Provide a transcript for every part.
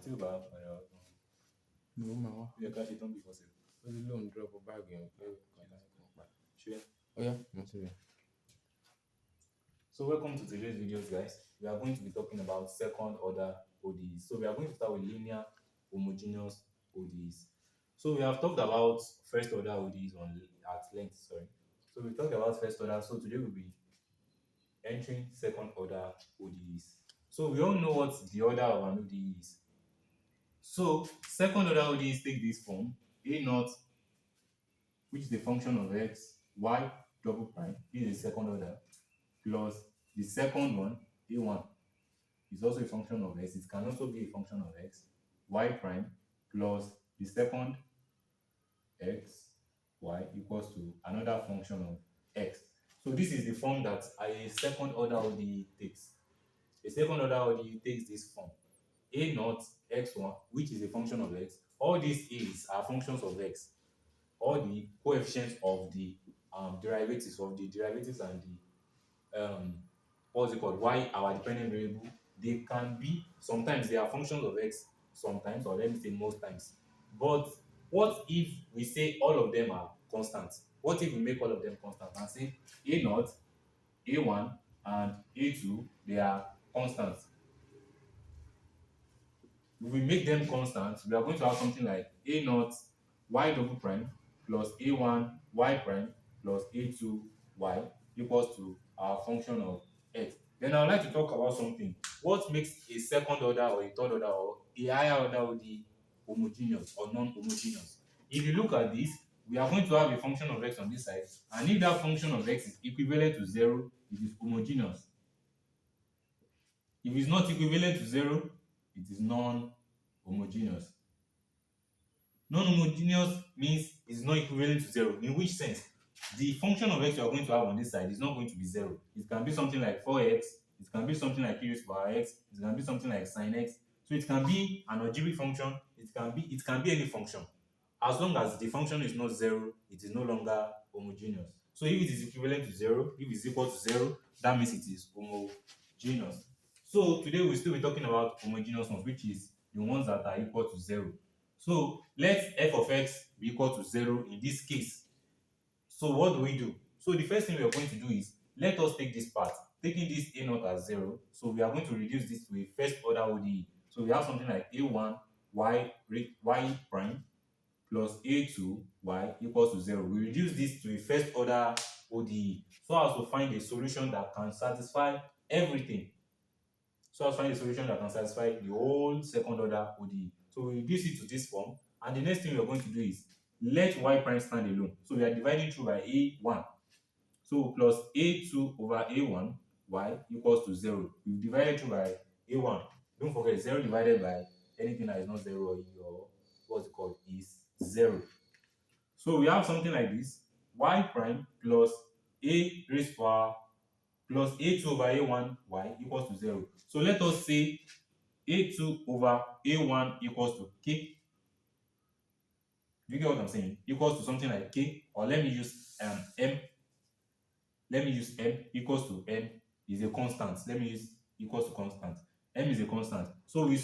tí o bá padà wá tán. No, ma wá. Ó yẹ ká ṣe tán before 7. Ó ní lóun drop bag yẹn pé kọ́lá kan pa. Sure. Ó yá, mo ti rí. So welcome to today's videos, guys. We are going to be talking about second order ODEs. So we are going to start with linear homogeneous ODEs. So we have talked about first order ODEs at length, sorry. So we talked about first order. So today we'll be entering second order ODEs. So we all know what the order of an ODE is. So second order ODEs take this form: A naught, which is a function of x, y double prime, this is the second order, plus the second one, A1, is also a function of x. It can also be a function of x, y prime, plus the second x, y equals to another function of x. So this is the form that a second order ODE takes. A second order ODE takes this form: A naught x1, which is a function of x. All these a's are functions of x. All the coefficients of the derivatives and the what's it called, y, our dependent variable, they can be, sometimes they are functions of x, sometimes, or let me say most times. But what if we say all of them are constant? What if we make all of them constant and say A naught, A1, and A2, they are constants? If we make them constant, we are going to have something like A naught y double prime plus A1 y prime plus A2 y equals to our function of x. Then I would like to talk about something. What makes a second order or a third order or a higher order ODE homogeneous or non-homogeneous? If you look at this, we are going to have a function of x on this side, and if that function of x is equivalent to 0, it is homogeneous. If it's not equivalent to 0, it is non-homogeneous. Non-homogeneous means it's not equivalent to 0. In which sense? The function of x you are going to have on this side is not going to be 0. It can be something like 4x, it can be something like e raised to power x, it can be something like sin x. So it can be an algebraic function, it can be any function. As long as the function is not 0, it is no longer homogeneous. So if it is equivalent to 0, if it is equal to 0, that means it is homogeneous. So today we'll still be talking about homogeneous ones, which is the ones that are equal to 0. So let f of x be equal to 0 in this case. So what do we do? So the first thing we are going to do is, let us take this part, taking this a naught as 0. So we are going to reduce this to a first order ODE. So we have something like a1 y prime plus a2 y equals to 0. We reduce this to a first order ODE so as to find a solution that can satisfy everything. So as to find a solution that can satisfy the whole second order ODE. So we reduce it to this form, and the next thing we are going to do is let y prime stand alone. So we are dividing through by a1. So plus a2 over a1 y equals to 0. We divided through by a1. Don't forget, 0 divided by anything that is not 0 or what's it called is 0. So we have something like this: y prime plus a raised to power plus a2 over a1 y equals to 0. So let us say a2 over a1 equals to k. Do you get what I'm saying? Equals to something like k, or let me use m. Let me use m equals to m is a constant. Let me use equals to constant. M is a constant. So we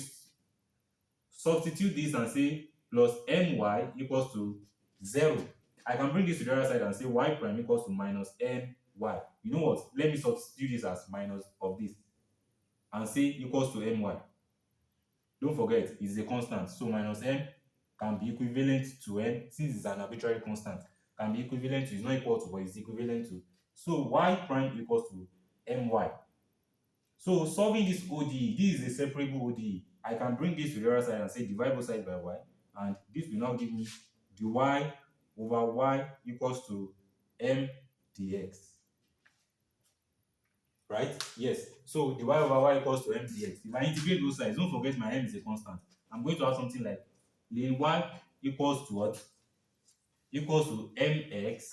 substitute this and say plus my equals to 0. I can bring this to the other side and say y prime equals to minus my. You know what? Let me substitute this as minus of this and say equals to my. Don't forget, it's a constant. So minus m can be equivalent to n, since it's an arbitrary constant. Can be equivalent to, it's not equal to, but it's equivalent to. So y prime equals to my. So solving this ODE, this is a separable ODE. I can bring this to the other side and say divide both sides by y, and this will now give me dy over y equals to m dx. Right? Yes. So dy over y equals to m dx. If I integrate both sides, don't forget my m is a constant. I'm going to have something like ln y equals to what? Equals to mx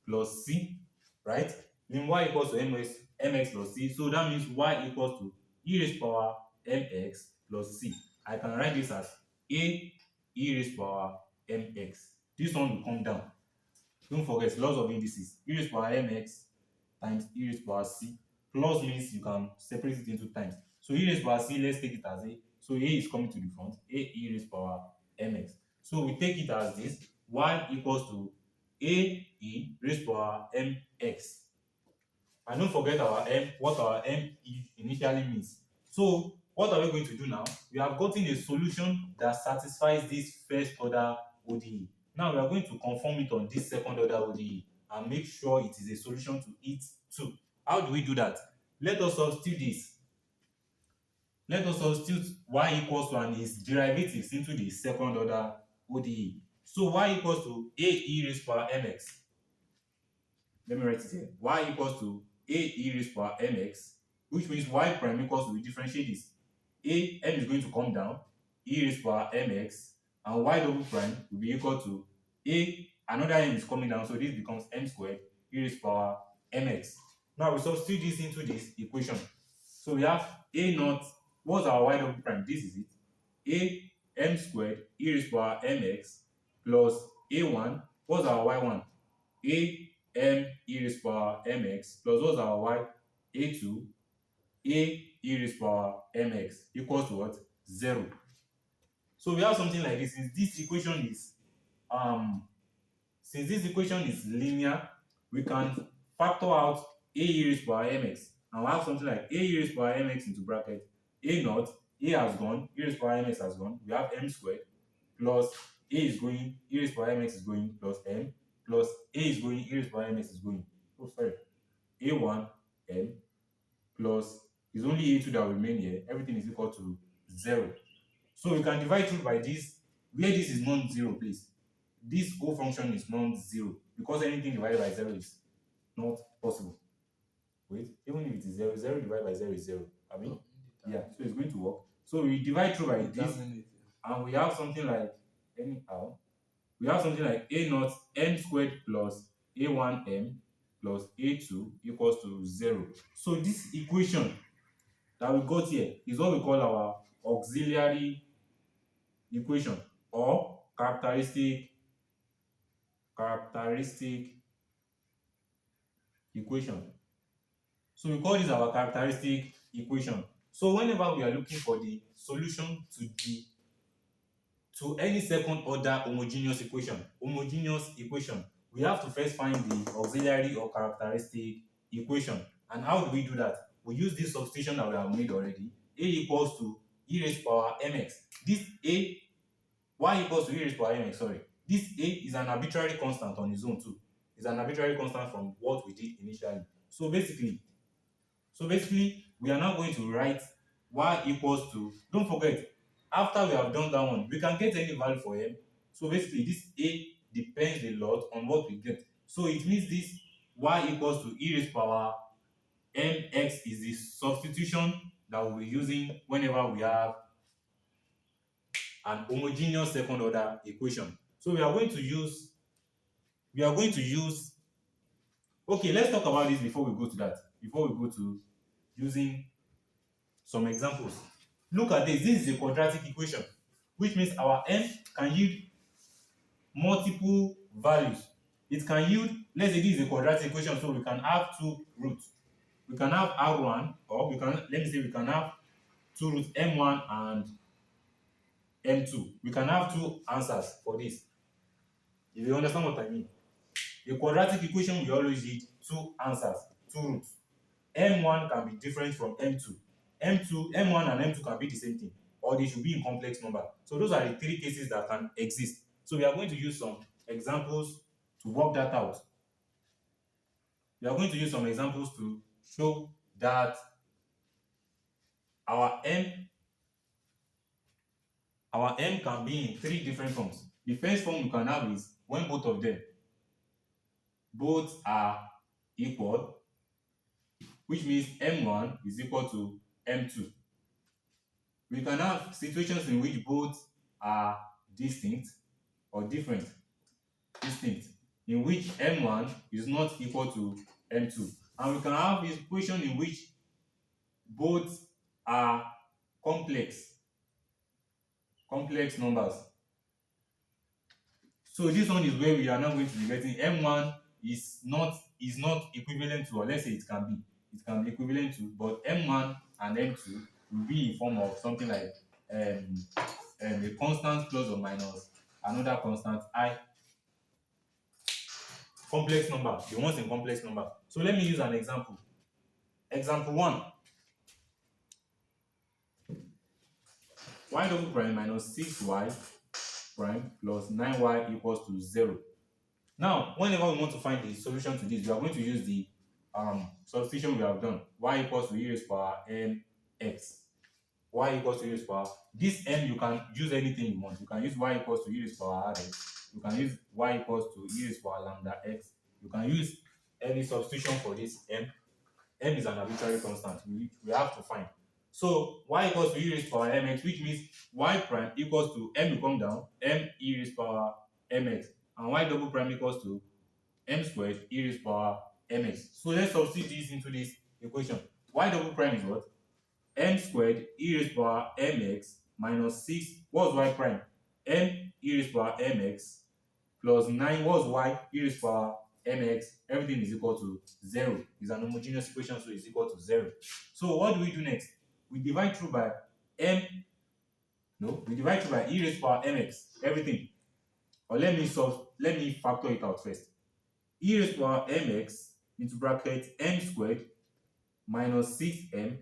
plus c, right? Ln y equals to mx plus c. So that means y equals to e raised to power mx plus c. I can write this as a e raised to power mx. This one will come down. Don't forget laws of indices. E raised to power mx times e raised to power c. Plus means you can separate it into times. So e raised to power c, let's take it as a. So a is coming to the front, a e raised power mx. So we take it as this, y equals to a e raised power mx. And don't forget our m, what our m initially means. So what are we going to do now? We have gotten a solution that satisfies this first order ODE. Now we are going to conform it on this second order ODE and make sure it is a solution to it too. How do we do that? Let us substitute this. Let us substitute y equals to and its derivatives into the second order ODE. So y equals to a e raised power mx. Let me write it here. Y equals to a e raised power mx, which means y prime equals to, we differentiate this. M is going to come down, e raised power mx, and y double prime will be equal to another m is coming down, so this becomes m squared e raised power mx. Now we substitute this into this equation. So we have a naught, what's our y double prime? This is it. M squared e raised power mx plus a1, what's our y1? M e raised power mx plus what's our y? A2 e raised power mx equals to what? 0. So we have something like this. Since this equation is linear, we can factor out a e raised power mx, and we have something like a e raised power mx into bracket a naught, a has gone, e raised power mx has gone, we have m squared plus a is going, e raised power mx is going, plus m, plus a is going, e raised power mx is going. Oh, sorry. A1 m plus is only a2 that will remain here. Everything is equal to 0. So we can divide through by this, where this is non-zero, please. This whole function is non-zero because anything divided by 0 is not possible. Wait, even if it is 0, 0 divided by 0 is 0. I mean, yeah, so it's going to work. So we divide through by this, and we have something like, anyhow, we have something like a naught m squared plus a1 m plus a2 equals to 0. So this equation that we got here is what we call our auxiliary equation or characteristic equation. So we call this our characteristic equation. So whenever we are looking for the solution to any second order homogeneous equation, we have to first find the auxiliary or characteristic equation. And how do we do that? We use this substitution that we have made already. A equals to e raised power mx. This y equals to e raised power mx, sorry. This a is an arbitrary constant on its own too. It's an arbitrary constant from what we did initially. So basically, we are now going to write y equals to, don't forget, after we have done that one, we can get any value for m. So basically, this a depends a lot on what we get. So it means this y equals to e raised power mx is the substitution that we'll be using whenever we have an homogeneous second order equation. So we are going to use, okay, let's talk about this before we go to that, before we go to using some examples. Look at this. This is a quadratic equation, which means our m can yield multiple values. It can yield, let's say this is a quadratic equation, so we can have two roots. We can have r1, or we can have two roots, m1 and m2. We can have two answers for this. If you understand what I mean. A quadratic equation will always yield two answers, two roots. M1 can be different from M2. M1 and M2 can be the same thing, or they should be in complex number. So those are the three cases that can exist. So we are going to use some examples to work that out. We are going to use some examples to show that our M can be in three different forms. The first form you can have is when both of them are equal, which means M1 is equal to M2. We can have situations in which both are distinct or different, in which M1 is not equal to M2. And we can have a situation in which both are complex numbers. So this one is where we are now going to be getting M1 is not equivalent to, or let's say it can be equivalent to, but M1 and M2 will be in form of something like a constant plus or minus another constant I. Complex number, the ones in complex number. So let me use an example. Example 1. Y double prime minus 6y prime plus 9y equals to 0. Now, whenever we want to find the solution to this, we are going to use the substitution we have done. Y equals to e raised to power mx. Y equals to e raised to power. This m, you can use anything you want. You can use y equals to e raised to power rx. You can use y equals to e raised to power lambda x. You can use any substitution for this m. M is an arbitrary constant which we have to find. So y equals to e raised to power mx, which means y prime equals to m will come down, m e raised to power mx, and y double prime equals to m squared e raised to power mx. So let's substitute this into this equation. Y double prime is what? M squared e raised to power mx minus 6. What's y prime? M e raised to power mx plus 9. What's y? E raised to power mx. Everything is equal to 0. It's an homogeneous equation, so it's equal to 0. So what do we do next? We divide through by we divide through by e raised to power mx, everything. Or let me factor it out first. E raised to power mx into bracket m squared minus 6m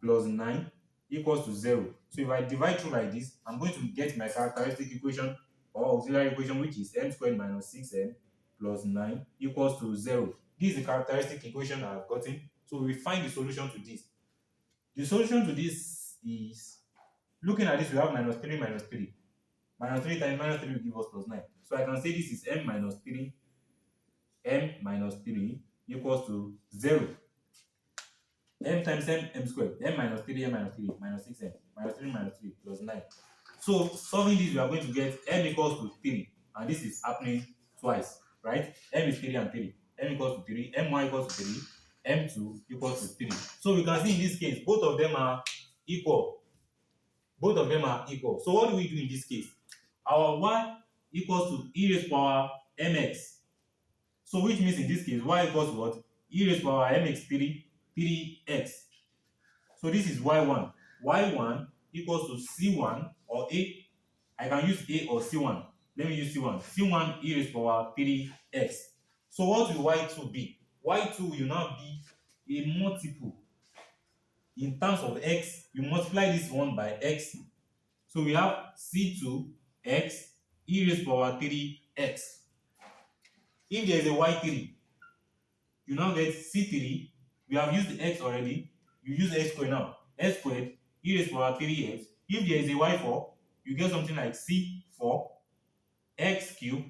plus 9 equals to 0. So if I divide through by this, I'm going to get my characteristic equation or auxiliary equation, which is m squared minus 6m plus 9 equals to 0. This is the characteristic equation I've gotten. So we find the solution to this. The solution to this is, looking at this, we have minus 3 minus 3. Minus 3 times minus 3 will give us plus 9. So I can say this is m minus 3 equals to 0. M times m squared, m minus 3 minus 6m minus 3 minus 3 plus 9. So solving this, we are going to get m equals to 3, and this is happening twice, right? M is 3 and 3. M equals to 3, my equals to 3, m2 equals to 3. So we can see in this case, both of them are equal. Both of them are equal. So what do we do in this case? Our y equals to e raised to power mx. So which means in this case, y equals to what? E raised to power mx 3x. So this is y1. y1 equals to c1 or a. I can use a or c1. Let me use c1. c1 e raised to power 3x. So what will y2 be? y2 will now be a multiple. In terms of x, you multiply this one by x. So we have c2x e raised to power 3x. If there is a y3, you now get c3. We have used the x already. You use x squared now. X squared e raised to power 3x. If there is a y4, you get something like c4 x cubed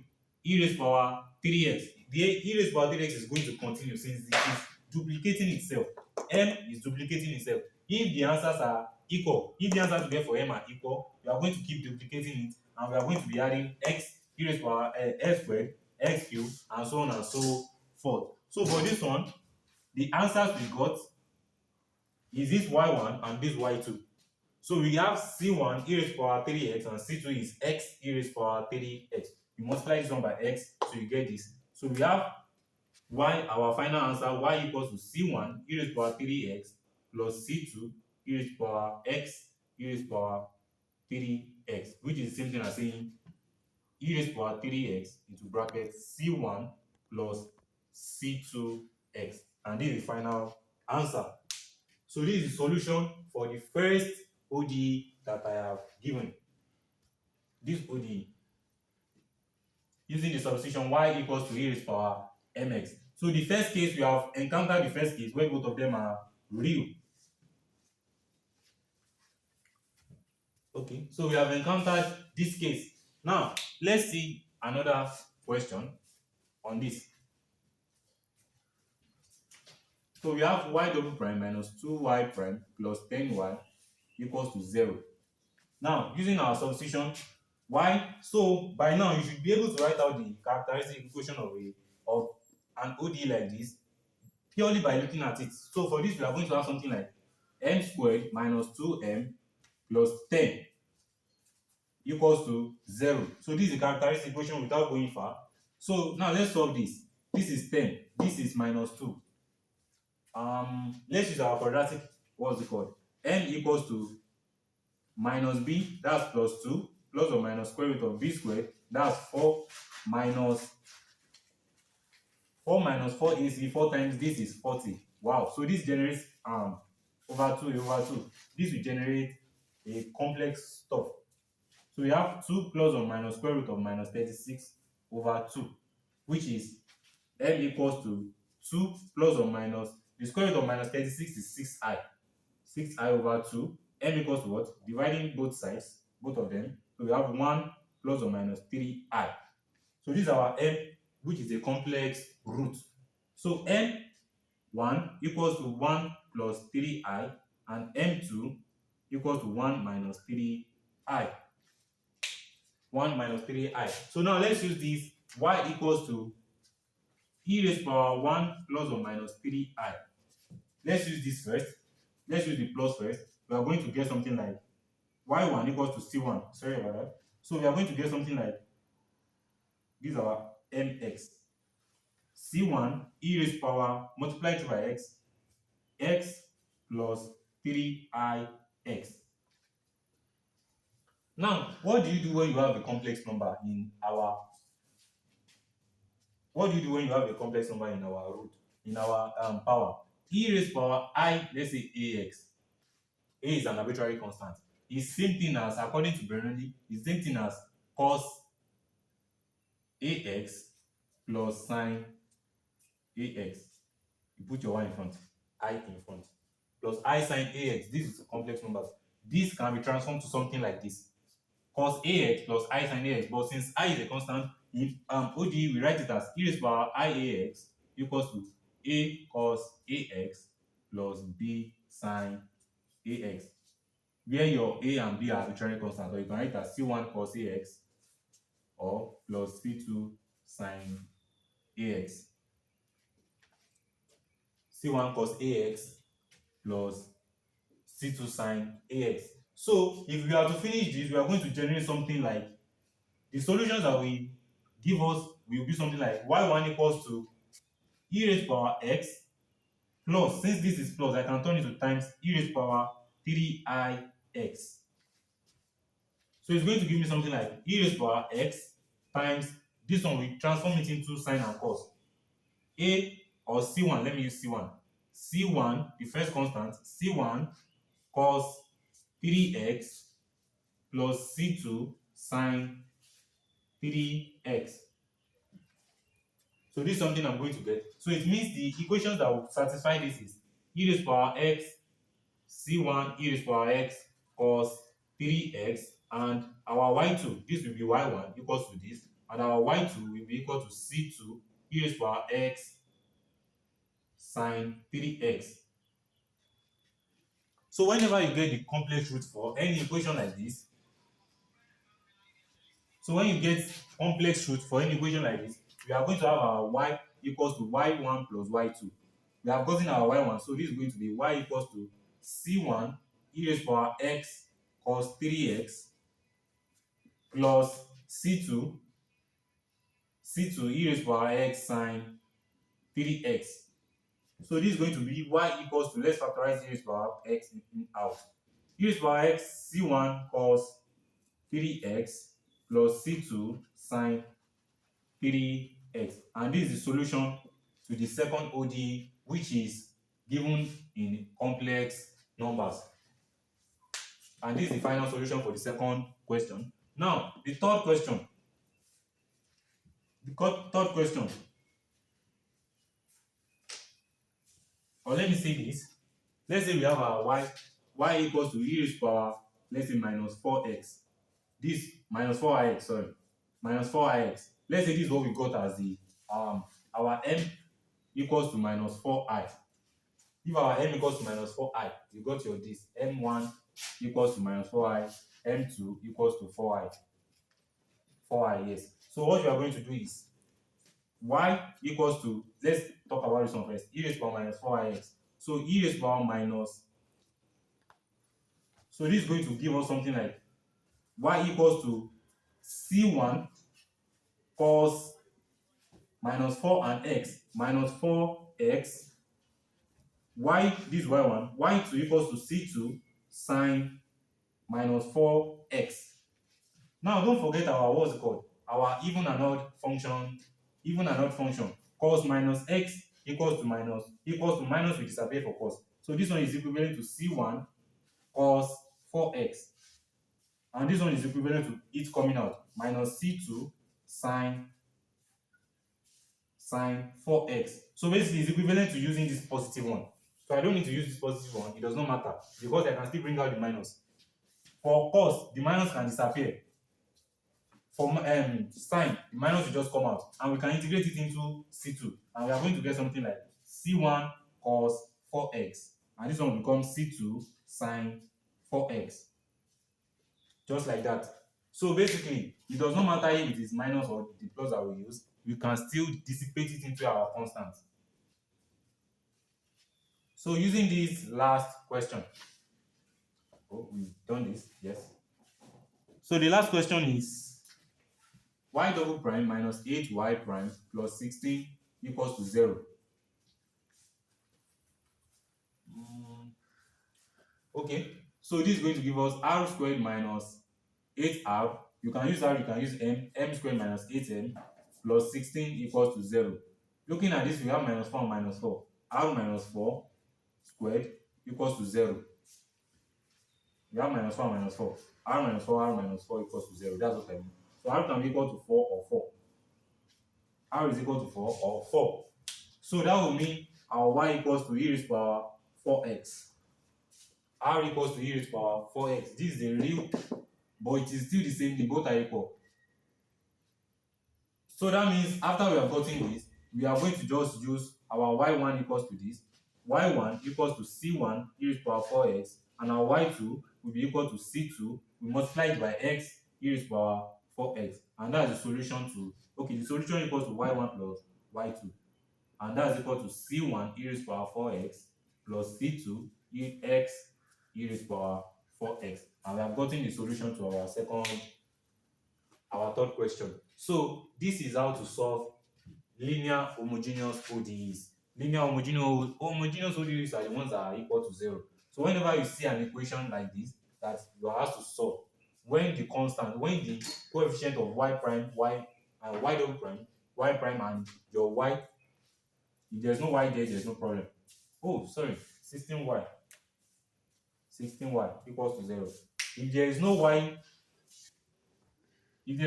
e raised to power 3x. The e raised to power 3x is going to continue since it is duplicating itself. M is duplicating itself. If the answers are equal, if the answers we get for m are equal, we are going to keep duplicating it, and we are going to be adding x e raised to power x squared, x cubed, and so on and so forth. So for this one, the answers we got is this y1 and this y2. So we have c1 e raised to power 3x and c2 is x e raised to power 3x. You multiply this one by x, so you get this. So we have y, our final answer, y equals to c1 e raised to power 3x plus c2 e raised to power x e raised to power 3x, which is the same thing as saying e raised to power 3x into bracket c1 plus c2x. And this is the final answer. So this is the solution for the first ODE that I have given. This ODE, using the substitution y equals to e raised to power mx. So the first case, we have encountered the first case where both of them are real. Okay, so we have encountered this case. Now, let's see another question on this. So we have y double prime minus 2y prime plus 10y equals to 0. Now, using our substitution, y, so by now you should be able to write out the characteristic equation of an ODE like this purely by looking at it. So for this, we are going to have something like m squared minus 2m plus 10 equals to 0. So this is the characteristic equation without going far. So now let's solve this. This is 10. This is minus 2. Let's use our quadratic, what's it called? M equals to minus b, that's plus 2, plus or minus square root of b squared, that's 4 minus 4ac, 4 times this is 40. Wow, so this generates over 2 over 2. This will generate a complex stuff. So we have 2 plus or minus square root of minus 36 over 2, which is m equals to 2 plus or minus, the square root of minus 36 is 6i. 6i over 2, m equals to what? Dividing both sides, both of them. So we have 1 plus or minus 3i. So this is our m, which is a complex root. So m1 equals to 1 plus 3i, and m2 equals to 1 minus 3i. 1 minus 3i. So now let's use this y equals to e raised to power 1 plus or minus 3i. Let's use this first. Let's use the plus first. We are going to get something like y1 equals to c1. Sorry about that. So we are going to get something like this is our mx. c1 e raised to power multiplied by x plus 3ix. Now, what do you do when you have a complex number in our root, in our power? E raised to power I, let's say ax. A is an arbitrary constant. It's same thing as, according to Bernoulli, it's same thing as cos ax plus sine ax. You put your y in front, I in front, plus I sine ax. This is complex numbers. This can be transformed to something like this: cos ax plus I sine ax. But since I is a constant, in ODE we write it as e raised to power I ax equals to a cos ax plus b sine ax, where your a and b are arbitrary constants, or you can write as c1 cos ax or plus c2 sine ax. c1 cos ax plus c2 sine ax. So if we are to finish this, we are going to generate something like, the solutions that we give us will be something like y1 equals to e raised to power x plus, since this is plus, I can turn it to times e raised to power 3ix. So it's going to give me something like e raised to power x times, this one we transform it into sine and cos. A or c1, let me use c1. c1, the first constant, c1 cos 3x plus c2 sine 3x. So this is something I'm going to get. So it means the equations that will satisfy this is e raised to power x c1 e raised to power x cos 3x, and our y2, this will be y1 equals to this, and our y2 will be equal to c2 e raised to power x sine 3x. So whenever you get the complex root for any equation like this, so when you get complex root for any equation like this, we are going to have our y equals to y1 plus y2. We have gotten our y1, so this is going to be y equals to c1 e raised to power x cos 3x plus c2 e raised to power x sine 3x. So this is going to be y equals to, let's factorize e raised to power x out. E raised to power x c1 cos 3x plus c2 sine 3x. And this is the solution to the second ODE, which is given in complex numbers. And this is the final solution for the second question. Now, the third question. Or let me say this. Let's say we have our y equals to e raised to power, let's say minus 4x. This minus 4ix, sorry. Minus 4ix. Let's say this is what we got as the our m equals to minus 4i. If our m equals to minus 4i, you got your this m1 equals to minus 4i, m2 equals to 4i. 4i, yes. So what you are going to do is y equals to, let's talk about this one first, e raised to power minus 4ix. So e raised to power minus, so this is going to give us something like y equals to c1 cos minus 4 and x minus 4x, y, this y1, y2 equals to c2 sine minus 4x. Now don't forget our what's it called? Our even and odd function. Even and odd function. Cos minus x equals to minus will disappear for cos. So this one is equivalent to c1 cos 4x. And this one is equivalent to it coming out minus c2 sine 4x. So basically it's equivalent to using this positive one. So I don't need to use this positive one, it does not matter because I can still bring out the minus. For cos, the minus can disappear. For sine, the minus will just come out and we can integrate it into c2 and we are going to get something like c1 cos 4x and this one will become c2 sine 4x. Just like that. So basically, it does not matter if it is minus or the plus that we use, we can still dissipate it into our constant. So using this last question, we've done this, yes. So the last question is y double prime minus 8y prime plus 16 equals to 0. Okay, so this is going to give us r squared minus 8r. You can use r, you can use m squared minus 8m plus 16 equals to 0. Looking at this, we have minus 4 and minus 4. R minus 4 squared equals to 0. We have minus 4 and minus 4. R minus 4 equals to 0. That's what I mean. So R can be equal to 4 or 4. R is equal to 4 or 4. So that will mean our y equals to e raised to power 4x. R equals to e raised to power 4x. This is the real, but it is still the same thing. Both are equal. So that means after we have gotten this, we are going to just use our y1 equals to this. Y1 equals to c1 e raised to power 4x, and our y2 will be equal to c2. We multiply it by x e raised to power 4x, and that's the solution to, okay, the solution equals to y1 plus y2, and that's equal to c1 e raised to power 4x plus c2 x e raised to power 4x, and we have gotten the solution to our third question. So this is how to solve linear homogeneous ODEs. Linear homogeneous ODEs are the ones that are equal to 0. So whenever you see an equation like this that you are asked to solve, when the coefficient of y prime, y and y double prime, y prime and your y, if there's no y there's no problem. Oh, sorry, 16y equals to 0. If there is no y, we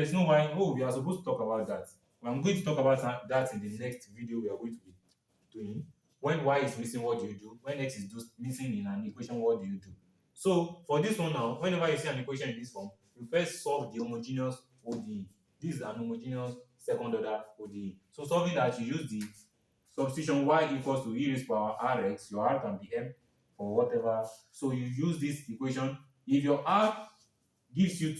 are supposed to talk about that. I'm going to talk about that in the next video we are going to be doing. When y is missing, what do you do? When x is missing in an equation, what do you do? So for this one now, whenever you see an equation in this form, you first solve the homogeneous ODE. This is an homogeneous second order ODE. So solving that, you use the substitution y equals to e raised to power rx. Your r can be m or whatever. So you use this equation. If your r gives you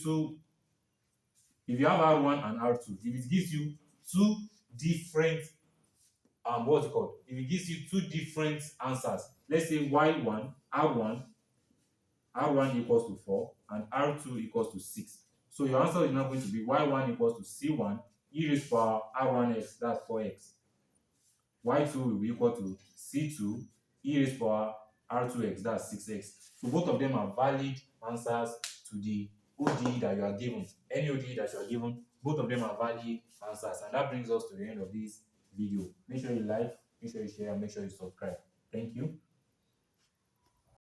if you have r1 and r2, if it gives you two different what's it called? If it gives you two different answers, let's say y1, r1 equals to 4 and r2 equals to 6. So your answer is now going to be y1 equals to c1 e raised to power r1x, that's 4x. y2 will be equal to c2 e raised to power r2x, that's 6x. So both of them are valid answers to the ODE that you are given. Any ODE that you are given, both of them are valid answers. And that brings us to the end of this video. Make sure you like, make sure you share, and make sure you subscribe. Thank you.